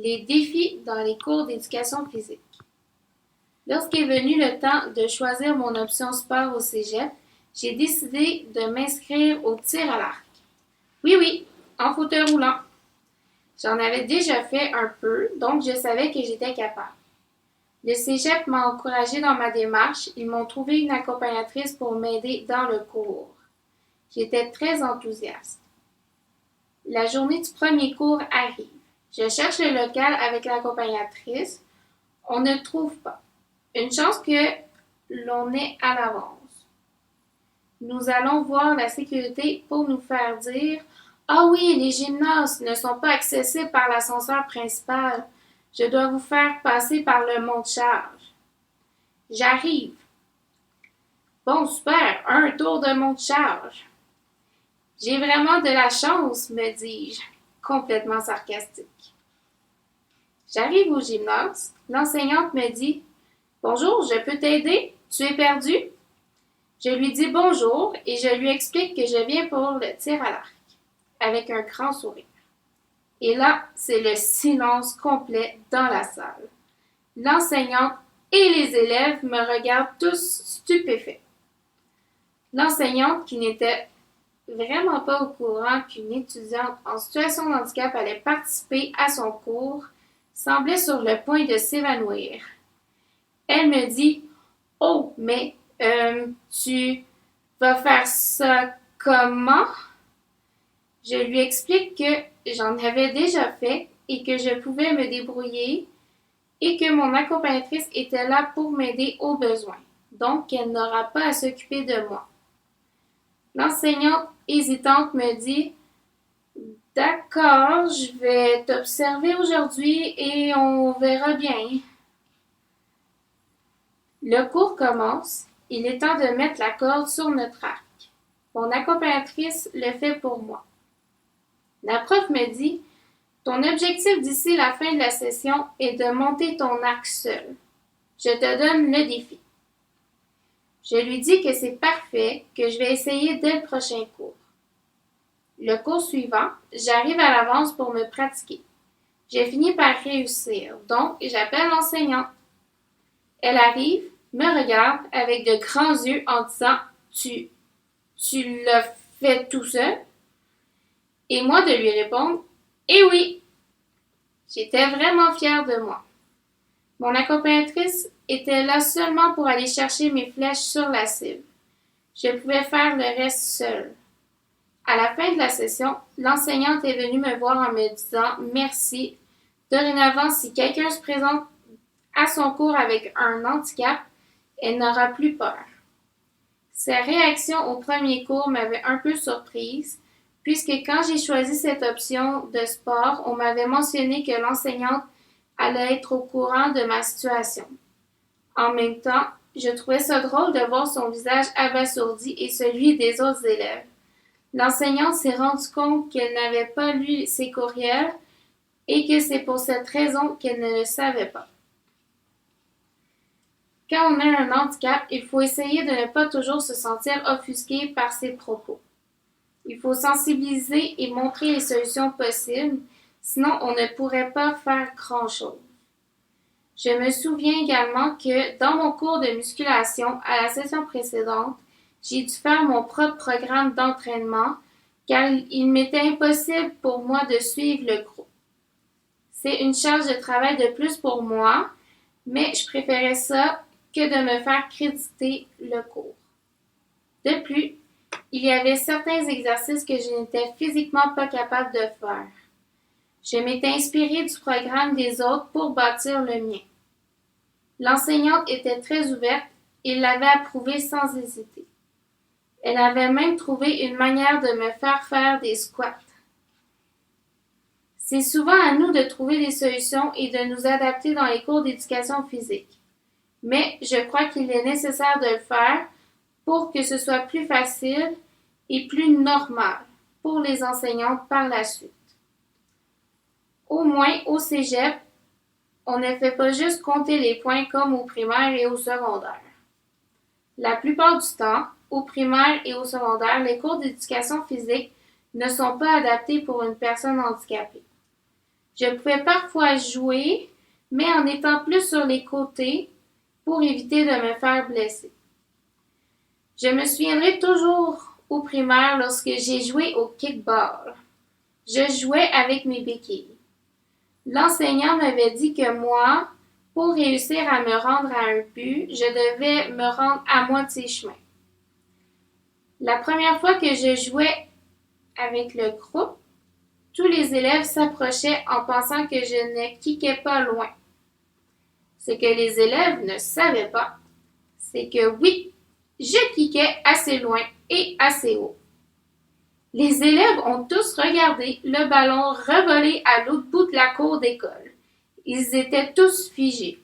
Les défis dans les cours d'éducation physique. Lorsqu'est venu le temps de choisir mon option sport au cégep, j'ai décidé de m'inscrire au tir à l'arc. Oui, oui, en fauteuil roulant. J'en avais déjà fait un peu, donc je savais que j'étais capable. Le cégep m'a encouragée dans ma démarche. Ils m'ont trouvé une accompagnatrice pour m'aider dans le cours. J'étais très enthousiaste. La journée du premier cours arrive. Je cherche le local avec l'accompagnatrice. On ne trouve pas. Une chance que l'on est à l'avance. Nous allons voir la sécurité pour nous faire dire « Ah oui, les gymnases ne sont pas accessibles par l'ascenseur principal. Je dois vous faire passer par le monte-charge. » J'arrive. Bon, super, un tour de monte-charge. J'ai vraiment de la chance, me dis-je, complètement sarcastique. J'arrive au gymnase. L'enseignante me dit « Bonjour, je peux t'aider? Tu es perdu? » Je lui dis bonjour et je lui explique que je viens pour le tir à l'arc, avec un grand sourire. Et là, c'est le silence complet dans la salle. L'enseignante et les élèves me regardent tous stupéfaits. L'enseignante, qui n'était vraiment pas au courant qu'une étudiante en situation de handicap allait participer à son cours, semblait sur le point de s'évanouir. Elle me dit « Oh, mais tu vas faire ça comment? » Je lui explique que j'en avais déjà fait et que je pouvais me débrouiller et que mon accompagnatrice était là pour m'aider au besoin. Donc, qu'elle n'aura pas à s'occuper de moi. L'enseignante hésitante me dit « D'accord, je vais t'observer aujourd'hui et on verra bien. » Le cours commence. Il est temps de mettre la corde sur notre arc. Mon accompagnatrice le fait pour moi. La prof me dit « Ton objectif d'ici la fin de la session est de monter ton arc seul. Je te donne le défi. » Je lui dis que c'est parfait, que je vais essayer dès le prochain cours. Le cours suivant, j'arrive à l'avance pour me pratiquer. J'ai fini par réussir, donc j'appelle l'enseignante. Elle arrive, me regarde avec de grands yeux en disant « Tu l'as fait tout seul? » Et moi de lui répondre « Eh oui! » J'étais vraiment fière de moi. Mon accompagnatrice était là seulement pour aller chercher mes flèches sur la cible. Je pouvais faire le reste seule. À la fin de la session, l'enseignante est venue me voir en me disant « Merci. Dorénavant, si quelqu'un se présente à son cours avec un handicap, elle n'aura plus peur. » Sa réaction au premier cours m'avait un peu surprise, puisque quand j'ai choisi cette option de sport, on m'avait mentionné que l'enseignante allait être au courant de ma situation. En même temps, je trouvais ça drôle de voir son visage abasourdi et celui des autres élèves. L'enseignante s'est rendue compte qu'elle n'avait pas lu ses courriels et que c'est pour cette raison qu'elle ne le savait pas. Quand on a un handicap, il faut essayer de ne pas toujours se sentir offusqué par ses propos. Il faut sensibiliser et montrer les solutions possibles, sinon on ne pourrait pas faire grand-chose. Je me souviens également que dans mon cours de musculation à la session précédente, j'ai dû faire mon propre programme d'entraînement car il m'était impossible pour moi de suivre le groupe. C'est une charge de travail de plus pour moi, mais je préférais ça que de me faire créditer le cours. De plus, il y avait certains exercices que je n'étais physiquement pas capable de faire. Je m'étais inspirée du programme des autres pour bâtir le mien. L'enseignante était très ouverte et l'avait approuvé sans hésiter. Elle avait même trouvé une manière de me faire des squats. C'est souvent à nous de trouver des solutions et de nous adapter dans les cours d'éducation physique. Mais je crois qu'il est nécessaire de le faire pour que ce soit plus facile et plus normal pour les enseignantes par la suite. Au moins, au cégep, on ne fait pas juste compter les points comme au primaire et au secondaire. La plupart du temps, au primaire et au secondaire, les cours d'éducation physique ne sont pas adaptés pour une personne handicapée. Je pouvais parfois jouer, mais en étant plus sur les côtés pour éviter de me faire blesser. Je me souviendrai toujours au primaire lorsque j'ai joué au kickball. Je jouais avec mes béquilles. L'enseignant m'avait dit que moi, pour réussir à me rendre à un but, je devais me rendre à moitié chemin. La première fois que je jouais avec le groupe, tous les élèves s'approchaient en pensant que je ne kickais pas loin. Ce que les élèves ne savaient pas, c'est que oui, je kickais assez loin et assez haut. Les élèves ont tous regardé le ballon revoler à l'autre bout de la cour d'école. Ils étaient tous figés.